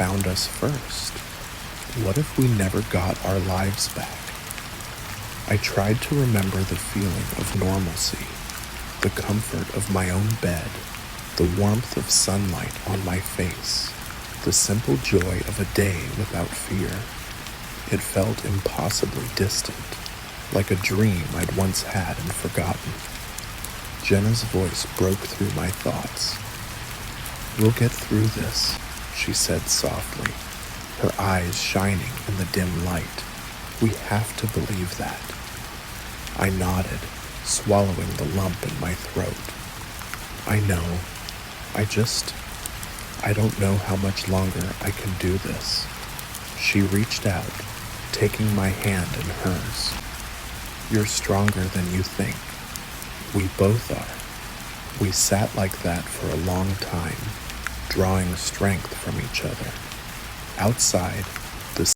found us first? What if we never got our lives back? I tried to remember the feeling of normalcy, the comfort of my own bed, the warmth of sunlight on my face, the simple joy of a day without fear. It felt impossibly distant, like a dream I'd once had and forgotten. Jenna's voice broke through my thoughts. "We'll get through this," she said softly, her eyes shining in the dim light. "We have to believe that." I nodded, swallowing the lump in my throat. "I know. I don't know how much longer I can do this." She reached out, taking my hand in hers. "You're stronger than you think. We both are." We sat like that for a long time, drawing strength from each other. Outside, the